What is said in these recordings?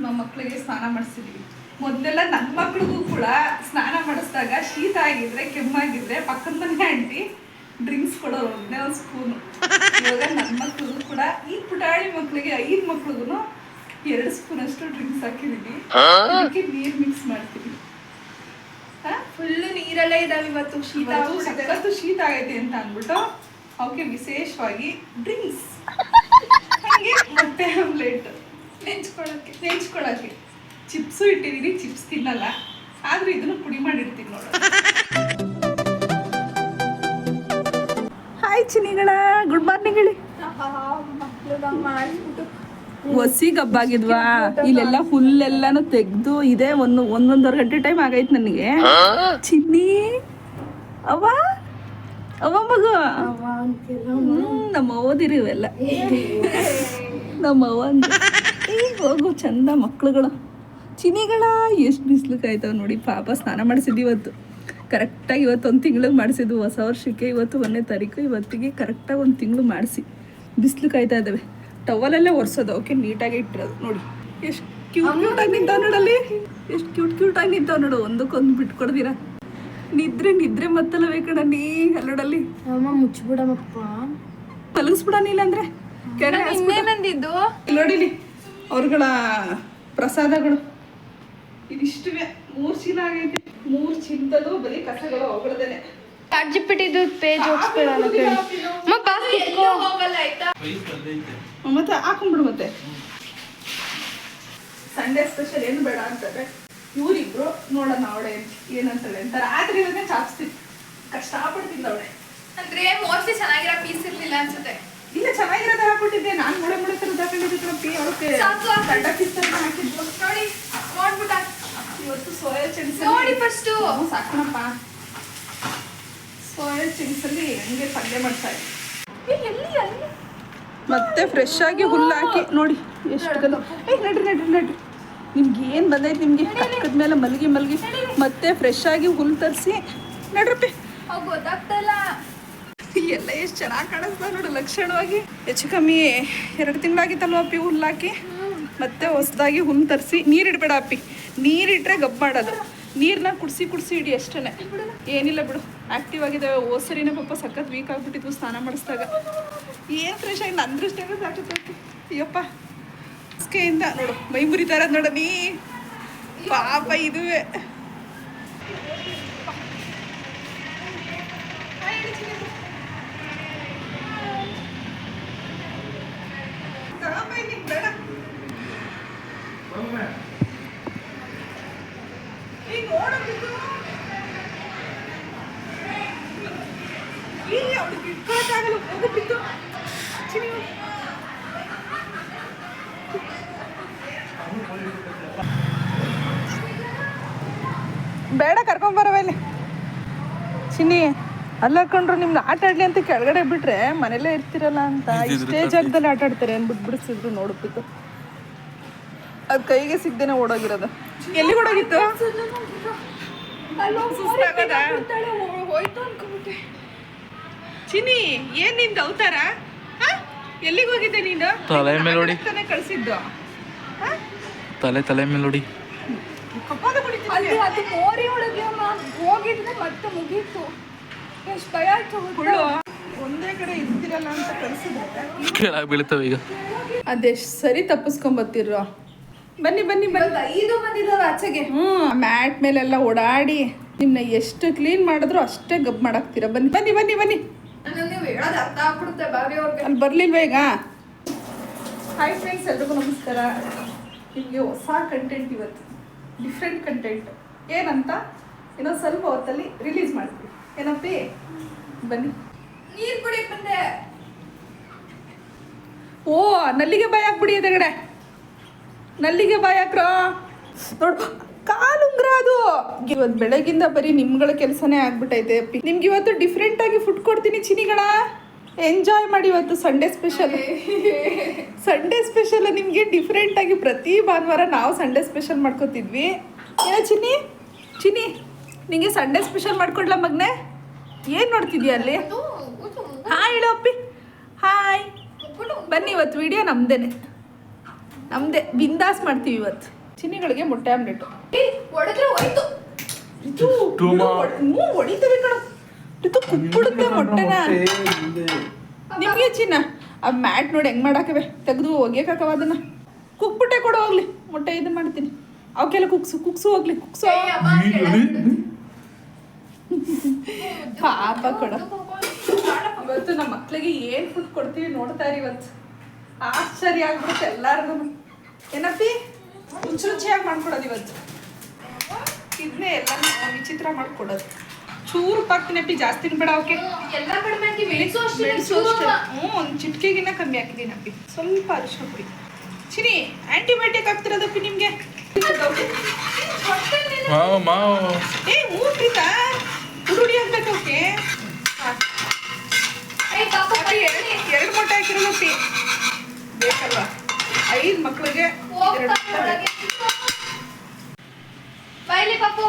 ನಮ್ಮ ಮಕ್ಕಳಿಗೆ ಸ್ನಾನ ಮಾಡಿಸಿದ್ವಿ. ಮೊದಲೆಲ್ಲ ನನ್ನ ಮಕ್ಳಿಗೂ ಕೂಡ ಸ್ನಾನ ಮಾಡಿಸಿದಾಗ ಶೀತ ಆಗಿದ್ರೆ ಕೆಮ್ಮಾಗಿದ್ರೆ ಪಕ್ಕದ ಮನೆ ಆಂಟಿ ಡ್ರಿಂಕ್ಸ್ ಕೊಡೋರು ಒಂದೇ ಒಂದು ಸ್ಪೂನು. ಇವಾಗ ನನ್ನ ಮಕ್ಳಿಗೂ ಕೂಡ ಈ ಪುಟಾಣಿ ಮಕ್ಳಿಗೆ 5 ಮಕ್ಳಿಗೂ 2 ಸ್ಪೂನ್ ಅಷ್ಟು ಡ್ರಿಂಕ್ಸ್ ಹಾಕಿದೀವಿ. ಅದಕ್ಕೆ ನೀರು ಮಿಕ್ಸ್ ಮಾಡ್ತೀವಿ. ಫುಲ್ಲು ನೀರಲ್ಲೇ ಇದಾವೆ ಇವತ್ತು. ಸಖತ್ತು ಶೀತ ಆಗೈತೆ ಅಂತ ಅಂದ್ಬಿಟ್ಟು ಅವಕ್ಕೆ ವಿಶೇಷವಾಗಿ ಡ್ರಿಂಕ್ಸ್, ಹಾಗೆ ಮೊಟ್ಟೆ ಆಮ್ಲೆಟ್ ನೆಂಚ್ಕೊಳಕ್ಕೆ ಚಿಪ್ಸು ಇಟ್ಟಿದ್ದೀನಿ. ಚಿಪ್ಸ್ ತಿನ್ನಲ್ಲ, ಆದ್ರೂ ಇದನ್ನು ಪುಡಿ ಮಾಡಿರ್ತೀನಿ ನೋಡು. ಹಾಯ್ ಚಿನಿಗಳ, ಗುಡ್ ಮಾರ್ನಿಂಗ್ ಹೇಳಿ. ಹೊಸಿ ಗಬ್ಬಾಗಿದ್ವಾ? ಇಲ್ಲೆಲ್ಲ ಹುಲ್ಲೆಲ್ಲಾನು ತೆಗ್ದು ಇದೆ. ಒಂದೊಂದೂವರೆ ಗಂಟೆ ಟೈಮ್ ಆಗೈತೆ ನನಗೆ. ಚಿನ್ನಿ ಅವ್ವ ಅವ್ವ ಮಗು ನಮ್ಮ ಓದಿರಿ ಇವೆಲ್ಲ ನಮ್ಮ ಅವ್ವ ಹೋಗು ಚಂದ ಮಕ್ಳುಗಳು. ಚಿನಿಗಳ ಎಷ್ಟು ಬಿಸಿಲು ಕಾಯ್ತಾವ ನೋಡಿ. ಪಾಪ ಸ್ನಾನ ಮಾಡಿಸಿದ್ವಿ ಇವತ್ತು ಕರೆಕ್ಟಾಗಿ. ಇವತ್ತು 1 ತಿಂಗಳಿಗೆ ಮಾಡಿಸಿದ್ವು. ಹೊಸ ವರ್ಷಕ್ಕೆ ಇವತ್ತು 1ನೇ ತಾರೀಕು. ಇವತ್ತಿಗೆ ಕರೆಕ್ಟಾಗಿ 1 ತಿಂಗಳು ಮಾಡಿಸಿ ಬಿಸಿಲು ಕಾಯ್ತಾ ಇದ್ದಾವೆ. ಟವಲಲ್ಲೇ ಒರೆಸೋದು, ಓಕೆ ನೀಟಾಗಿ ಇಟ್ಟಿರೋದು. ನೋಡಿ ಎಷ್ಟು ಕ್ಯೂಟಾಗಿ ನಿಂತಾವ ನೋಡಲ್ಲಿ, ಎಷ್ಟು ಕ್ಯೂಟಾಗಿ ನಿಂತಾವ ನೋಡು. ಒಂದಕ್ಕೊಂದು ಬಿಟ್ಕೊಡ್ದಿರ. ನಿದ್ರೆ ಮತ್ತಲ್ಲವೇ ಕಣ ನೀ ಅಲ್ಲೋಡಲ್ಲಿ. ಮುಚ್ಚಿಬಿಡಮಪ್ಪ, ಮಲಗಿಸ್ಬಿಡ. ನೀಲ್ಲ ಅಂದ್ರೆ ಇನ್ನೇನಂದಿದ್ದು ನೋಡಿಲಿ ಅವ್ರಗಳ ಪ್ರಸಾದಗಳು ಇದಿಷ್ಟುವೆ. 3 ಚೀಲ ಆಗೈತೆ. 3 ಚೀಲದಲ್ಲೂ ಬರೀ ಕಸಗಳು ಅವುಗಳದೇನೆ. ಅಜ್ಜಿಪಿಟ್ಟಿದ್ದು ಪೇಜ್ ಹೋಗ್ಸ್ಕೊಳ್ಳಲ್ಲ ಮತ್ತೆ ಹಾಕೊಂಡ್ಬಿಡು. ಮತ್ತೆ ಸಂಡೇ ಸ್ಪೆಷಲ್ ಏನು ಬೇಡ ಅಂತಾರೆ ಇವರಿಬ್ರು. ನೋಡೋಣ ಅವಳೆ ಏನಂತಾಳೆ ಅಂತ. ರಾತ್ರಿ ಇರೋದೇ ಚಾಪ್ಸ್ತಿತ್ತು, ಕಷ್ಟಪಡ್ತಿದ್ದ ಅವಳೆ. ಅಂದ್ರೆ ಮೋಸ್ಟ್ಲಿ ಚೆನ್ನಾಗಿರೋ ಪೀಸ್ ಇರ್ಲಿಲ್ಲ ಅನ್ಸುತ್ತೆ. ಇಲ್ಲ ಚೆನ್ನಾಗಿರೋದ ಹಾಕೊಟ್ಟಿದ್ದೆ ನಾನು. ಮುಳೆ ತರದ್ ಹಾಕೊಂಡಿದ್ದೆ ಪಿ. ಅವಕ್ಕೆ ಗಡ್ಡ ಪೀಸ್ ತರ ಹಾಕಿದ್ವು ನೋಡಿ. ನೋಡ್ಬಿಟ್ಟ ಇವತ್ತು ಸೋಯಾ ಚಂಕ್ಸ್ ನೋಡಿ ಫಸ್ಟು ಸಾಕಣಪ್ಪ. ಸೋಯಾ ಚಂಕ್ಸಲ್ಲಿ ಹಂಗೆ ಪಲ್ಯ ಮಾಡ್ತಾ ಇದ್ದೆ. ಮತ್ತೆ ಫ್ರೆಶ್ ಆಗಿ ಹುಲ್ಲು ಹಾಕಿ ನೋಡಿ ಎಷ್ಟು ಗಂಧ. ನಡ್ರಿ ನಿಮ್ಗೆ ಏನು ಬಂದೈತೆ ನಿಮಗೆ ಕಕ್ಕದ ಮೇಲೆ ಮಲಗಿ ಮತ್ತೆ ಫ್ರೆಶ್ ಆಗಿ ಹುಲ್ಲು ತರಿಸಿ ನಡ್ರಪ್ಪಿ. ಗೊತ್ತಾಗ್ತಲ್ಲ ಎಲ್ಲ ಎಷ್ಟು ಚೆನ್ನಾಗಿ ಕಾಣಿಸ್ತಾ ನೋಡು ಲಕ್ಷಣವಾಗಿ. ಹೆಚ್ಚು ಕಮ್ಮಿ 2 ತಿಂಗಳಾಗಿತ್ತಲ್ವ ಅಪ್ಪಿ ಹುಲ್ಲು ಹಾಕಿ. ಮತ್ತೆ ಹೊಸದಾಗಿ ಹುಲ್ಲು ತರಿಸಿ. ನೀರಿಡಬೇಡ ಅಪ್ಪಿ, ನೀರಿಟ್ರೆ ಗಬ್ಬು ಮಾಡೋದು. ನೀರನ್ನ ಕುಡಿಸಿ ಇಡಿ ಅಷ್ಟೇ. ಏನಿಲ್ಲ ಬಿಡು, ಆ್ಯಕ್ಟಿವ್ ಆಗಿದ್ದಾವೆ. ಸರಿನೇ ಪಾಪ ಸಖತ್ ವೀಕ್ ಆಗಿಬಿಟ್ಟಿದ್ವು ಸ್ನಾನ ಮಾಡಿಸಿದಾಗ. ಏನು ಫ್ರೆಶ್ ಆಗಿ ನನ್ನ ದೃಷ್ಟಿಯಾಗ ಸಾಕತ್ತೆ. ಅಯ್ಯಪ್ಪ ಸ್ಕೆಯಿಂದ ನೋಡು ಮೈ ಮುರಿತಾ ಇರೋದು ನೋಡ ನೀ ಪಾಪ. ಇದುವೇ ಬೇಡ ಬೇಡ ಕರ್ಕೊಂಬರವ ಇಲ್ಲಿ ಚಿನ್ನಿ. ಅಲ್ಲಿ ಹಾಕೊಂಡ್ರು ನಿಮ್ಗೆ ಆಟ ಆಡ್ಲಿ ಅಂತ ಕೆಳಗಡೆ ಬಿಟ್ರೆ ಮನೇಲೇ ಇರ್ತಿರಲ್ಲ ಅಂತ ಇಷ್ಟೇ ಜಾಗದಲ್ಲಿ ಆಟ ಆಡ್ತಾರೆ ಬಿಡಿಸಿದ್ರು. ನೋಡ್ಬಿಟ್ಟು ಅದು ಕೈಗೆ ಸಿಗ್ದೇನೆ ಓಡೋಗಿರೋದು. ಎಲ್ಲಿ ಓಡೋಗಿತ್ತು? ಚಿನ್ನಿ ಏನ್ ನಿಂದು ಅವತಾರ? ಎಲ್ಲಿಗೆ ಹೋಗಿದ್ದೆ ನೀನು? ತಲೆ ಮೇಲೆ ನೋಡಿ ಕಳ್ಸಿದ್ದು. ತಲೆ ಮೇಲೆ ನೋಡಿ. ಅದು ಮೋರಿ ಒಳಗೆ ಹೋಗಿದ್ರೆ ಮತ್ತೆ ಮುಗೀತು. ಎಷ್ಟು ಭಯ ಆಯ್ತು. ಒಂದೇ ಕಡೆ ಇರ್ತಿರಲ್ಲ ಅಂತ ಕಳ್ಸಿದ್ರೆ ಕೆಳಗೆ ಬೀಳ್ತವೆ ಈಗ. ಅದೆಷ್ಟು ಸರಿ ತಪ್ಪಿಸ್ಕೊಂಬತ್ತಿರೋ. ಬನ್ನಿ 5 ಬಂದಿದ್ದಾವೆ ಆಚೆಗೆ. ಮ್ಯಾಟ್ ಮೇಲೆಲ್ಲ ಓಡಾಡಿ ನಿಮ್ಮನ್ನ ಎಷ್ಟು ಕ್ಲೀನ್ ಮಾಡಿದ್ರು ಅಷ್ಟೇ ಗಬ್ ಮಾಡಾಕ್ತೀರ. ಬನ್ನಿ ನೀವು ಹೇಳೋದು ಅರ್ಥ ಆಗ್ಬಿಡುತ್ತೆ ಬಾವಿ ಅವ್ರಿಗೆ. ಅಲ್ಲಿ ಬರ್ಲಿಲ್ವ ಈಗ? ಹಾಯ್ ಫ್ರೆಂಡ್ಸ್, ಎಲ್ರಿಗೂ ನಮಸ್ಕಾರ. ನಿಮಗೆ ಹೊಸ ಕಂಟೆಂಟ್ ಇವತ್ತು, ಡಿಫ್ರೆಂಟ್ ಕಂಟೆಂಟ್. ಏನಂತ ಇನ್ನೊಂದು ಸ್ವಲ್ಪ ಹೊತ್ತಲ್ಲಿ ರಿಲೀಸ್ ಮಾಡ್ತೀವಿ. ಏನಪ್ಪಿ ಬನ್ನಿ. ನೀರು ಕುಡಿಯಕ್ಕೆ ಬಂದೆ. ಓ ನಲ್ಲಿಗೆ ಬಾಯಿ ಹಾಕ್ಬಿಡಿ ಎದುರುಗಡೆ. ನಲ್ಲಿಗೆ ಬಾಯಿ ಹಾಕ್ರ ನೋಡು. ಕಾಲುಂಗ್ರ ಅದು. ಇವತ್ತು ಬೆಳಗಿಂದ ಬರೀ ನಿಮ್ಗಳ ಕೆಲಸನೇ ಆಗ್ಬಿಟ್ಟೈತೆ ಅಪ್ಪಿ. ನಿಮ್ಗೆ ಇವತ್ತು ಡಿಫ್ರೆಂಟ್ ಆಗಿ ಫುಡ್ ಕೊಡ್ತೀನಿ ಚಿನಿಗಳ. ಎಂಜಾಯ್ ಮಾಡಿ. ಇವತ್ತು ಸಂಡೇ ಸ್ಪೆಷಲ್ ನಿಮಗೆ ಡಿಫ್ರೆಂಟ್ ಆಗಿ. ಪ್ರತಿ ಭಾನುವಾರ ನಾವು ಸಂಡೇ ಸ್ಪೆಷಲ್ ಮಾಡ್ಕೊತಿದ್ವಿ. ಏನೋ ಚಿನ್ನಿ ನಿಂಗೆ ಸಂಡೇ ಸ್ಪೆಷಲ್ ಮಾಡ್ಕೊಡ್ಲ ಮಗನೆ? ಏನು ನೋಡ್ತಿದ್ಯಾ ಅಲ್ಲಿ? ಹಾಯ್ ಹೇಳೋ ಅಪ್ಪಿ. ಹಾಯ್ ಬನ್ನಿ. ಇವತ್ತು ವಿಡಿಯೋ ನಮ್ದೇನೆ. ನಮ್ದೇ ಬಿಂದಾಸ್ ಮಾಡ್ತೀವಿ ಇವತ್ತು. ಚಿನ್ನಿಗಳಿಗೆ ಮೊಟ್ಟೆ ಆಮ್ಲೆಟ್. ಹೊಡೆದ್ರೆ ಹೋಯ್ತು. ಹೊಡಿತೀವಿ ಕಣ. ಇದು ಕುಕ್ಬಿಡುತ್ತೆ ಮೊಟ್ಟೆನ. ನಿಮಗೆ ಚಿನ್ನ ಆ ಮ್ಯಾಟ್ ನೋಡಿ ಹೆಂಗ್ ಮಾಡಾಕವೆ, ತೆಗೆದು ಒಗ್ಯಕಾಕವ ಅದನ್ನ. ಕುಕ್ಬಿಟ್ಟೆ ಕೊಡು ಹೋಗ್ಲಿ, ಮೊಟ್ಟೆ ಇದು ಮಾಡ್ತೀನಿ. ಅವಕ್ಕೆಲ್ಲ ಕುಕ್ಸು ಹೋಗ್ಲಿ, ಕುಕ್ಸು. ಪಾಪ ಕೊಡ. ಇವತ್ತು ನಮ್ಮ ಮಕ್ಳಿಗೆ ಏನ್ ಫುಡ್ ಕೊಡ್ತೀವಿ ನೋಡ್ತಾ ಇರಿ ಇವತ್ತು. ಆಶ್ಚರ್ಯ ಆಗ್ಬಿಡುತ್ತೆ ಎಲ್ಲಾರ್ಗು. ಏನಪ್ಪಿ ರುಚಿ ರುಚಿಯಾಗಿ ಮಾಡ್ಕೊಡೋದು ಇವತ್ತು. ಇದನ್ನೇ ಎಲ್ಲ ವಿಚಿತ್ರ ಮಾಡ್ಕೊಡೋದು. ಚೂರು ಹಾಕ್ತೀನಪ್ಪಿ, ಜಾಸ್ತಿನೂ ಬೇಡ. ಅವಕ್ಕೆ ಎಲ್ಲ ಕಡಿಮೆ ಹಾಕಿ ಮೆಣಸು ಅಷ್ಟೇ. ಒಂದು ಚಿಟಿಕೆಗಿನ್ನ ಕಮ್ಮಿ ಹಾಕಿದ್ದೀನಪ್ಪಿ. ಸ್ವಲ್ಪ ಅರಿಶಿನ ಪುಡಿ. ಚಿನಿ ಆಂಟಿಬಯೋಟಿಕ್ ಹಾಕ್ತಿರೋದಪ್ಪಿ ನಿಮ್ಗೆ. ಏ ಮೂರ್ತಿತಾ ಹುಡುಡಿ ಹಾಕ್ಬೇಕು ಅವಕ್ಕೆ. 2 ಮೊಟ್ಟೆ ಹಾಕಿರೋದಪ್ಪಿ ಬೇಕಲ್ವಾ? 5 ಮಕ್ಳಿಗೆ 2 ಮೊಟ್ಟೆ. ಬಾಯ್ಲಿ ಪಾಪು.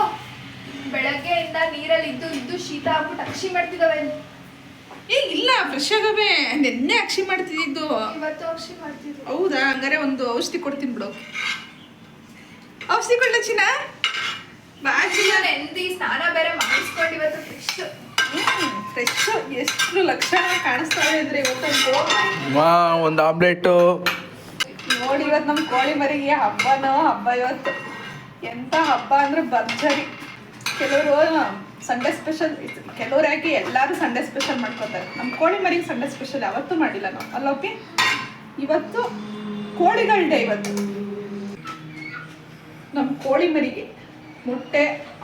ಬೆಳಗ್ಗೆಯಿಂದ ನೀರಲ್ಲಿ ಇದ್ದು ಶೀತ ಆಗ್ಬಿಟ್ಟು ಅಕ್ಷಿ ಮಾಡ್ತಿದ್ದಾವೆ. ಏ ಇಲ್ಲ, ಫ್ರೆಶ್ ಆಗವೆ. ನೆನ್ನೆ ಅಕ್ಷಿ ಮಾಡ್ತಿದ್ದು, ಇವತ್ತು ಅಕ್ಷಿ ಮಾಡ್ತಿದ್ವಿ. ಹೌದಾ? ಹಂಗಾರೆ ಒಂದು ಔಷಧಿ ಕೊಡ್ತೀನಿ ಬಿಡು. ಔಷಧಿ ಕೊಡ್ಲ ಚಿನ್ನ? ಬಾ ಚಿನ್ನ. ನೆಂದಿ ಸ್ನಾನ ಬೇರೆ ಮಾಡಿಸ್ಕೊಂಡು ಇವತ್ತು ಫ್ರೆಶ್. ಎಷ್ಟು ಲಕ್ಷಣ ಕಾಣಿಸ್ತಾವೆ ಅಂದ್ರೆ ಇವತ್ತು. ಒಂದು ಆಮ್ಲೆಟ್ಟು ನೋಡಿ, ಇವತ್ತು ನಮ್ಮ ಕೋಳಿ ಮರಿಗೆ ಹಬ್ಬ ಇವತ್ತು. ಎಂತ ಹಬ್ಬ ಅಂದ್ರೆ ಭರ್ಜರಿ. ಕೆಲವರು ಸಂಡೇ ಸ್ಪೆಷಲ್, ಕೆಲವ್ರು ಯಾಕೆ ಎಲ್ಲರೂ ಸಂಡೇ ಸ್ಪೆಷಲ್ ಮಾಡ್ಕೋತಾರೆ. ನಮ್ಮ ಕೋಳಿ ಮರಿಗೆ ಸಂಡೇ ಸ್ಪೆಷಲ್ ಯಾವತ್ತೂ ಮಾಡಿಲ್ಲ ನಾವು, ಅಲ್ಲ ಓಕೆ? ಇವತ್ತು ಕೋಳಿಗಳ ಡೇ. ಇವತ್ತು ನಮ್ಮ ಕೋಳಿ ಮರಿಗೆ ಮೊಟ್ಟೆ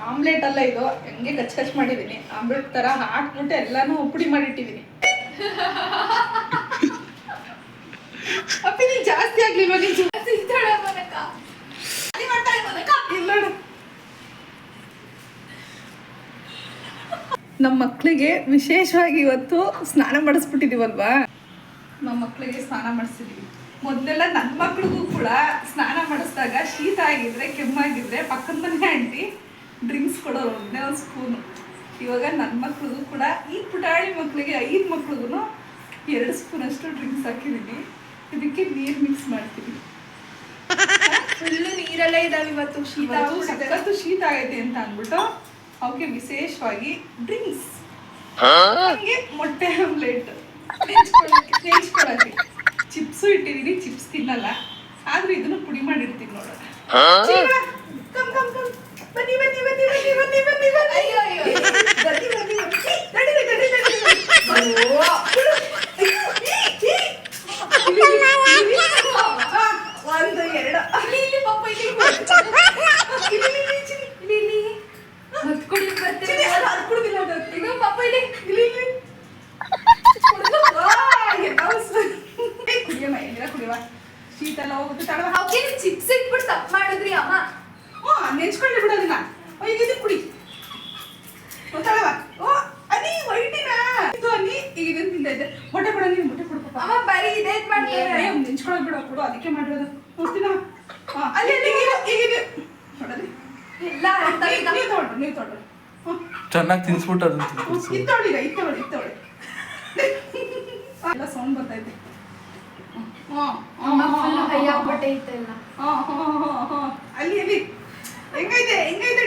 ಆಮ್ಲೆಟ್ ಅಲ್ಲ ಇದು, ಹೆಂಗೆ ಕಚ್ ಮಾಡಿದ್ದೀನಿ. ಆಮ್ಲೆಟ್ ಥರ ಹಾಕ್ಬಿಟ್ಟು ಎಲ್ಲಾನು ಪುಡಿ ಮಾಡಿಟ್ಟಿದ್ದೀನಿ. ಅಪ್ಪಿ ನೀನು ಜಾಸ್ತಿ ಆಗ್ಲಿಲ್ವ? ನೀನು ಇಲ್ಲ. ನಮ್ಮ ಮಕ್ಕಳಿಗೆ ವಿಶೇಷವಾಗಿ ಇವತ್ತು ಸ್ನಾನ ಮಾಡಿಸ್ಬಿಟ್ಟಿದೀವಲ್ವಾ? ನಮ್ಮ ಮಕ್ಕಳಿಗೆ ಸ್ನಾನ ಮಾಡಿಸಿದ್ವಿ. ಮೊದಲೆಲ್ಲ ನನ್ನ ಮಕ್ಳಿಗೂ ಕೂಡ ಸ್ನಾನ ಮಾಡಿಸಿದಾಗ ಶೀತ ಆಗಿದ್ರೆ, ಕೆಮ್ಮಾಗಿದ್ರೆ ಪಕ್ಕದ ಮನೆ ಆಂಟಿ ಡ್ರಿಂಕ್ಸ್ ಕೊಡೋರು, ಒಂದೇ ಒಂದು ಸ್ಪೂನು. ಇವಾಗ ನನ್ನ ಮಕ್ಳಿಗೂ ಕೂಡ, ಈ ಪುಟಾಣಿ ಮಕ್ಕಳಿಗೆ 5 ಮಕ್ಳಿಗೂ 2 ಸ್ಪೂನಷ್ಟು ಡ್ರಿಂಕ್ಸ್ ಹಾಕಿದ್ದೀನಿ. ಇದಕ್ಕೆ ನೀರು ಮಿಕ್ಸ್ ಮಾಡ್ತೀನಿ. ಫುಲ್ಲು ನೀರಲ್ಲೇ ಇದಾವೆ ಇವತ್ತು. ಶೀತ ಆಗೈತೆ ಅಂತ ಅಂದ್ಬಿಟ್ಟು ಅವಕ್ಕೆ ವಿಶೇಷವಾಗಿ ಡ್ರಿಂಕ್ಸ್, ಹಾಗೆ ಮೊಟ್ಟೆ ಆಮ್ಲೆಟ್ ನೆಂಚ್ಕೊಳಕ್ಕೆ. ಚಿಪ್ಸು ಇಟ್ಟಿದ್ದೀನಿ, ಚಿಪ್ಸ್ ತಿನ್ನಲ್ಲ, ಆದ್ರೂ ಇದನ್ನು ಪುಡಿ ಮಾಡಿರ್ತೀನಿ ನೋಡೋಣ. ಬನ್ನಿ ಬನ್ನಿ ಬನ್ನಿ ಬನ್ನಿ ಬನ್ನಿ ಬನ್ನಿ ಬನ್ನಿ. ಅಯ್ಯೋ ಅಯ್ಯೋ ಬನ್ನಿ ಬನ್ನಿ ಬನ್ನಿ. ಒಂದು 2 ಇಲ್ಲಿ ಪಾಪ ಇಲ್ಲಿ ಪಾಪ ಇಲ್ಲಿ ಕುಡಿಯವ. ಶೀತ ಎಲ್ಲ ಹೋಗುತ್ತೆ. ತಡವ ಚಿಪ್ಸ್ ಇಟ್ಬಿಟ್ಟು ತಪ್ಪು ಮಾಡಿದ್ರಿ ಅಮ್ಮ. ನೆಂಚ್ಕೊಳ್ಳಿ ಬಿಡೋದಿಲ್ಲ. ಇದು ಕುಡಿ ತಡವ. ಓ ಅನಿ ವೈಟಿನ ಇದು ಅನಿ. ಈಗ ಇದನ್ನು ತಿಂದೈತೆ. ಮೊಟ್ಟೆ ಕೊಡ, ನೀನು ಮೊಟ್ಟೆ ಕೊಡು ಪಾಪ. ಅಮ್ಮ ಬರೀ ಇದೇ ಮಾಡ್ತಾರೆ. ನೆಂಚ್ಕೊಳ್ಳೋದು ಬಿಡೋ ಕೊಡು, ಅದಕ್ಕೆ ಮಾಡಿರೋದು. ನೋಡ್ತೀನ ಅಲ್ಲಿ ಈಗ ನೋಡಲಿ ಎಲ್ಲ ನೀವು ತೊಗೊಂಡ್ರಿ. ಚೆನ್ನಾಗಿ ತಿನ್ಸ್ಬಿಟ್ಟು ಇತ್ತವಳಿ ಎಲ್ಲ ಸೌಂಡ್ ಬರ್ತೈತೆ. ಅಲ್ಲಿ ಹೆಂಗೈತೆ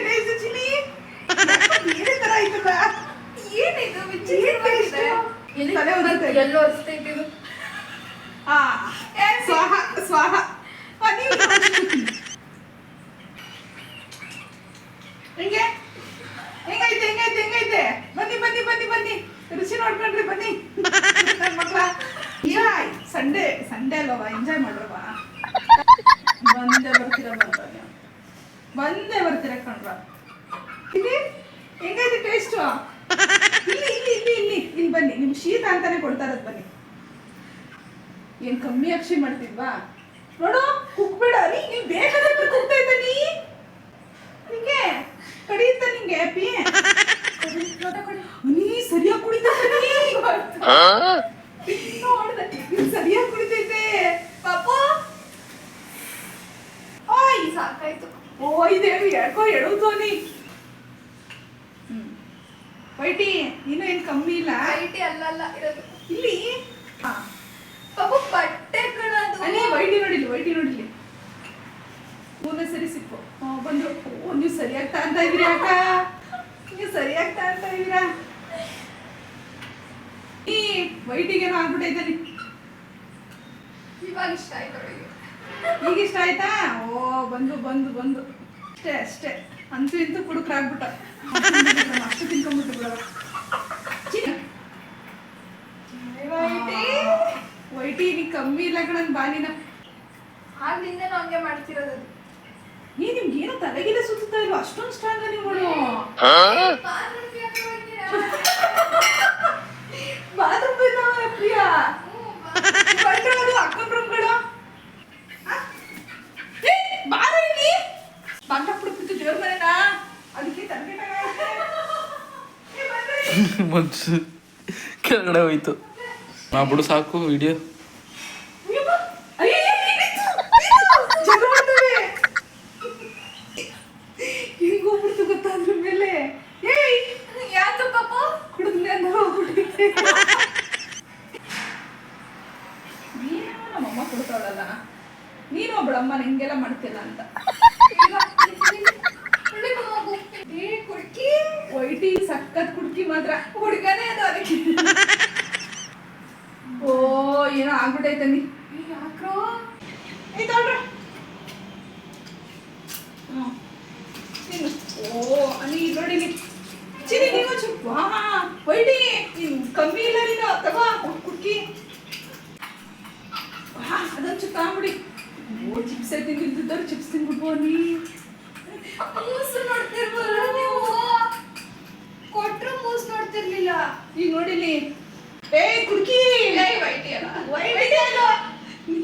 ಟೇಸ್ಟ್ ಚಿಲ್ಲಿ? ಬೇರೆ ತರ ಆಯ್ತಲ್ಲ. ಎಲ್ಲೋ ಅನಿಸ್ತೈತೆ ಇದು. ಸ್ವಾಹ. ಹೆಂಗೈತೆ? ಬನ್ನಿ ರುಚಿ ನೋಡ್ಕೊಂಡ್ರಿ ಬನ್ನಿ ನನ್ನ ಮಕ್ಳ. ಸಂಡೇ ಅಲ್ವಾ, ಎಂಜಾಯ್ ಮಾಡ್ರವಾ. ಬಂದೇ ಬರ್ತೀರ ಕಣ್ರ. ಇಲ್ಲಿ ಹೆಂಗೈತೆ ಟೇಸ್ಟು? ಇಲ್ಲಿ ಬನ್ನಿ. ನಿಮ್ಗೆ ಶೀತ ಅಂತಾನೆ ಕೊಡ್ತಾ ಇರೋದು. ಬನ್ನಿ. ಏನ್ ಕಮ್ಮಿ ಅಕ್ಷಿ ಮಾಡ್ತಿದ್ವಾ? ನೋಡು ಕುಕ್ಬೇಡ ನೀ. ನೀನ್ ಬೇಕಾದ್ರೆ ಕುಕ್ತೈತ ನಿಂಗೆ ಕಡಿಯುತ್ತ ನಿಂಗೆ ಹ್ಯಾಪಿ. ನೀ ಸರಿಯಾಗಿ ಕುಡಿತೈತೆ. ಸರಿಯಾಗಿ ಕುಡಿತೈತೆ ಪಾಪ. ಸಾಕಾಯ್ತು. ಇದೇನು ಯಾಕೋ ಎಡುತ್ತೋನಿ. ವೈಟಿ ನೀನು ಏನ್ ಕಮ್ಮಿ ಇಲ್ಲ. ವೈಟಿ ಅಲ್ಲ ಇರೋದು ಇಲ್ಲಿ. ಪಾಪ ಬಟ್ಟೆ ಕಣದು. ಅಲ್ಲಿ ವೈಟಿ ನೋಡಿಲಿ. ಮೂರನೇ ಸರಿ ಸಿಕ್ಕು ಬಂದ್ರು. ನೀವು ಸರಿಯಾಗಿ ತಾಂತ ಇದ್ರಿ ಅಕ್ಕ, ನೀವು ಸರಿಯಾಗಿ ತಾಂತ ಇದ್ದೀರಾ. ಈ ವೈಟಿಗೇನೋ ಆಗ್ಬಿಟ್ಟೈತೆ. ಇವಾಗ ಇಷ್ಟ ಆಯ್ತು ಅವಳಿಗೆ. ಈಗ ಇಷ್ಟ ಆಯ್ತಾ? ಓ ಬಂದು ಬಂದು ಬಂದು ಅಷ್ಟೇ ಅಷ್ಟೇ. ಅಂತೂ ಇಂತೂ ಕುಡುಕ್ರಾಗ್ಬಿಟ್ಟ. ಅಷ್ಟು ತಿನ್ಕೊಂಡ್ಬಿಟ್ಟು ಬಿಡವ. ವೈಟಿ ನೀ ಕಮ್ಮಿ ಇಲ್ಲ ಕಣನ್ ಬಾಲಿನ. ಆಗ್ಲಿಂದ ಹಂಗೆ ಮಾಡ್ತಿರೋದು. ನಿಮ್ಗೆ ಏನೋ ತಲೆಗಿಲ್ಲ ಸುತ್ತಾ ಇಲ್ವಾ? ಅಷ್ಟೊಂದು ಸ್ಟ್ರಾಂಗ್ ನೀವುಗಳು. ಬಾತ್ರೂಮ್ ಪ್ರಿಯಾ ಅಕ್ಕನ ರೂಮ್ ಕಡ ಬಾರ ಇಲ್ಲಿ ಬಾಂಡಾಕ್ಬಿಡ್ತಿತ್ತು ದೇವ್ರ ಮನೆನಾ. ಅದಕ್ಕೆ ಮನ್ಸು ಕೆಳಗಡೆ ಹೋಯ್ತು. ಬಿಡು ಸಾಕು ವಿಡಿಯೋ. ಹಿಂಗೋಗ್ಬಿಡ್ತು ಗೊತ್ತಾ ಅದ್ರ ಮೇಲೆ. ಏಯ್ ಯಾವ್ದು ಪಾಪ ಕುಡಿದ್ಲೆ ಅಂತ ಹೋಗ್ಬಿಟ್ಟಿದ್ದೆ. ನಮ್ಮಮ್ಮ ಕೊಡ್ತಾವಳಲ್ಲ, ನೀನು ಒಬ್ಬಳಮ್ಮ ಹಿಂಗೆಲ್ಲ ಮಾಡ್ತಿಲ್ಲ ಅಂತ. ವೈಟಿ ಸಖತ್ ಕುಡ್ಕಿ ಮಾತ್ರ. ಹುಡುಗನೇ ಅದು ಅದಕ್ಕೆ. ಓ ಏನೋ ಆಗ್ಬಿಟ್ಟೈತೆ ನೀ. ಯಾಕ್ರೋ ಓ ಅಲ್ಲಿ ನೋಡಿ ಚಿನಿ ನೀವು ವಾ ವೈಟಿ ನೀನು ಕಮ್ಮಿ ಇಲ್ಲ ನೀನು ತಗೋ ಕುಡ್ಕಿ. ಅದೊಂದು ಚುಕ್ಕಾಬಿಡಿ. ಓ ಚಿಪ್ಸ್ ತಿಂದಿದ್ದವ್ರು ಚಿಪ್ಸ್ ತಿನ್ಬಿಟ್ಬೋ ನೀ. ಮೂಸು ನೋಡ್ತಿರ್ಬೋದ ನೀವು? ಕೊಟ್ರು ಮೂಸ್ ನೋಡ್ತಿರ್ಲಿಲ್ಲ. ಈಗ ನೋಡಿಲಿ. ಏಯ್ ಕುಡ್ಕಿ. ವೈಟಿ ಅಲ್ಲ, ವೈಟಿ ಅಲ್ಲ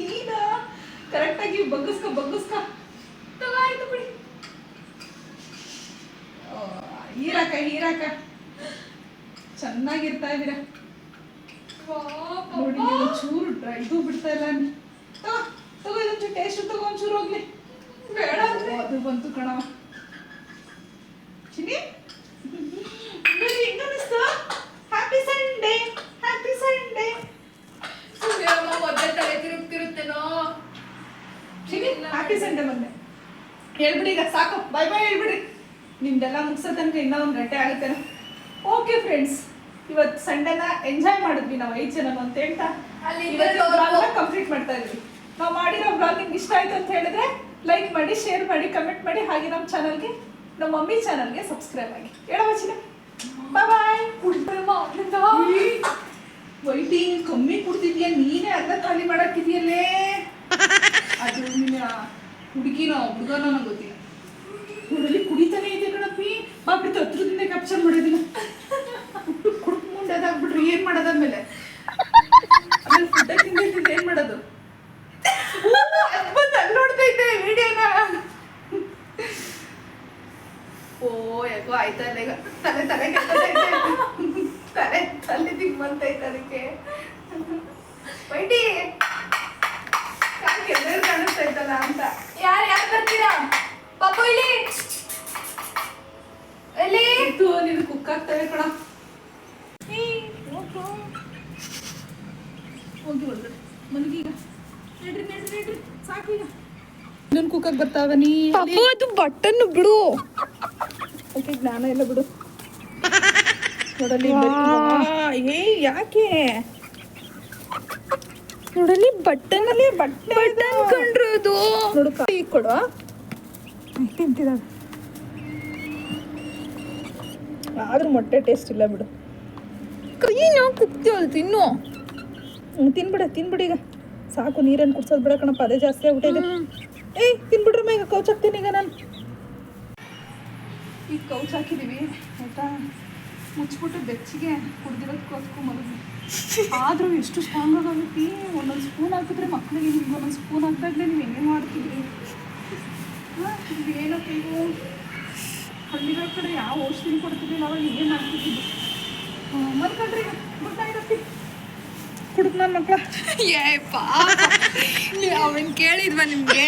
ನೀನು. ಕರೆಕ್ಟಾಗಿ ಬಗ್ಗಿಸ್ಕೊ ಬಗ್ಗಿಸ್ಕೊ. ಆಯ್ತು ಬಿಡಿ. ಹೀರಾಕ ಚೆನ್ನಾಗಿರ್ತಾ ಇದೀರ ನೋಡಿ. ನೀವು ಚೂರು ಇದು ಬಿಡ್ತಾ ಇಲ್ಲ. ತಗೋ ಇದೊಂಚೂರು ಟೇಸ್ಟ್ ತಗೋ, ಒಂಚೂರು ಹೋಗ್ಲಿ. ಬೇಡ ಅದು ಬಂತು ಕಣವ. ಚಿನಿ ಹೆಂಗನಿಸ್ತು? Happy Sunday, happy Sunday. ಸುಮ್ನಿರಮ್ಮ, ಮೊದಲೇ ತಲೆ ತಿರುಗ್ತಿರುತ್ತೇನೋ. ಚಿನಿ ಹ್ಯಾಪಿ ಸಂಡೇ ಬಂದೆ ಹೇಳ್ಬಿಡಿ. ಈಗ ಸಾಕು, ಬಾಯ್ ಬಾಯ್ ಹೇಳ್ಬಿಡ್ರಿ. ನಿಮ್ದೆಲ್ಲ ಮುಗಿಸೋ ತನಕ ಇನ್ನೂ 1 ಗಂಟೆ ಆಗುತ್ತೇನೋ. ಓಕೆ ಫ್ರೆಂಡ್ಸ್, ಇವತ್ತು ಸಂಡೇನ ಎಂಜಾಯ್ ಮಾಡಿದ್ವಿ ನಾವು 5 ಜನ ಅಂತ ಹೇಳ್ತಾ ಕಂಪ್ಲೀಟ್ ಮಾಡ್ತಾ ಇದ್ವಿ. ನಾವು ಮಾಡಿರೋ ಬ್ಲಾಗ್ ನಿಮ್ಗೆ ಇಷ್ಟ ಆಯ್ತು ಅಂತ ಹೇಳಿದ್ರೆ ಲೈಕ್ ಮಾಡಿ, ಶೇರ್ ಮಾಡಿ, ಕಮೆಂಟ್ ಮಾಡಿ. ಹಾಗೆ ನಮ್ಮ ಚಾನಲ್ಗೆ, ನಮ್ಮ ಮಮ್ಮಿ ಚಾನಲ್ಗೆ ಸಬ್ಸ್ಕ್ರೈಬ್ ಆಗಿ. ಹೇಳೋ ಚಿನ್ನ ಬಾಯ್ ಬಾಯ್. ವೈಟಿ ಕಮ್ಮಿ ಕುಡ್ತಿದ್ಯಾ ನೀನೇ, ಅರ್ಧ ಖಾಲಿ ಮಾಡಾಕಿದ್ಯಲ್ಲೇ. ಅದು ನಿನ್ನ ಹುಡುಗಿನೋ ಹುಡುಗನೋ ನಂಗೆ ಗೊತ್ತಿಲ್ಲ. ಹುಡುಗಿ ಕುಡಿತಾನೆ ಇದೆ ಕಣಪ್ಪಿ. ಬಾಬಿಟ್ಟು ಹತ್ರದಿಂದ ಕ್ಯಾಪ್ಚರ್ ಮಾಡೋದಿಲ್ಲ. ಕುಡ್ಕು ಮುಂಡಾದಾಗ್ಬಿಟ್ರಿ ಏನ್ ಮಾಡೋದಾದ್ಮೇಲೆ ಆಮೇಲೆ ಫುಡ್ ತಿಂದ ಏನ್ ಮಾಡೋದು? ಅಲ್ಲಿ ನೋಡ್ತಾ ಇದ್ದೆ ವಿಡಿಯೋನ. ಓ ಯಾಕೋ ಆಯ್ತಾ ಇಲ್ಲ. ಈಗ ತಲೆ ತಲೆ ದಿಗ್ಬಂತೈತೆ ಅದಕ್ಕೆ. ವೈಟಿ ಎಲ್ಲರೂ ಕಾಣಿಸ್ತಾ ಇತ್ತಲ್ಲ ಅಂತ. ಯಾರು ಬರ್ತೀರಾ ಪಾಪು? ಇಲ್ಲಿ ಎಲ್ಲಿ ಇದು ನೀನು ಕುಕ್ ಆಗ್ತವೆ ಕಣ. ಹೋಗಿ ಒಳಗಡೆ ಮನಗೀಗ ನಡ್ರಿ ಸಾಕೀಗ. ಇನ್ನೊಂದು ಕುಕ್ಕಕ್ಕೆ ಬರ್ತಾವ ನೀ. ಅದು ಬಟನ್ ಬಿಡು. ಓಕೆ ಜ್ಞಾನ ಇಲ್ಲ ಬಿಡು. ನೋಡಲಿ ಏ ಯಾಕೆ ನೋಡಲಿ ಬಟನ್ ಅಲ್ಲಿ ಬಟನ್ ಕಂಡ್ರು ಅದು. ನೋಡು ಈಗ ಕೊಡು. ತಿಂತಿದಾಗ ಆದ್ರೂ ಮೊಟ್ಟೆ ಟೇಸ್ಟ್ ಇಲ್ಲ ಬಿಡು. ಕೈ ನಾವು ಕುಕ್ತೀವಲ್ಲ ತಿನ್ನು. ತಿನ್ಬಿಡಿ ಈಗ ಸಾಕು. ನೀರನ್ನು ಕುಡ್ಸೋದು ಬಿಡ ಕಣಪ್ಪ, ಅದೇ ಜಾಸ್ತಿ ಆಗ್ಬಿಟ್ಟಿದೆ. ಏಯ್ ತಿನ್ಬಿಡ್ರಮ್ಮ, ಈಗ ಕೌಚ್ ಹಾಕ್ತೀನಿ ಈಗ ನಾನು. ಈಗ ಕೌಚ್ ಹಾಕಿದೀವಿ ಆಯ್ತಾ. ಮುಚ್ಚಿಬಿಟ್ಟು ಬೆಚ್ಚಿಗೆ ಕುಡ್ದಿರೋದು ಕೊತ್ಕು ಮಲಗಿ. ಆದರೂ ಎಷ್ಟು ಸ್ಟ್ರಾಂಗ್ ಆಗುತ್ತೆ. ಒಂದೊಂದು ಸ್ಪೂನ್ ಹಾಕಿದ್ರೆ ಮಕ್ಕಳಿಗೆ ನಿಮ್ಗೆ ಒಂದೊಂದು ಸ್ಪೂನ್ ಹಾಕಿದಾಗಲೇ ನೀವು ಹೆಂಗೆ ಮಾಡ್ತಿದ್ರಿ? ಏನಪ್ಪ ಇವು ಹಳ್ಳಿಗಳ ಕಡೆ ಯಾವ ಔಷಧಿ ಕೊಡ್ತಿದ್ದಿಲ್ಲ, ಅವಾಗ ಏನು ಮಾಡ್ತಿದ್ದಿದ್ದು. ಮಲ್ಕೊಂಡ್ರಿ ಗೊತ್ತಾಗಿರತ್ತಿ ಕುಡುಕ್ ನನ್ನ ಮಕ್ಕಳ. ಏ ಪಾಪ ಅವನ್ ಕೇಳಿದ್ವಾ ನಿಮ್ಗೆ?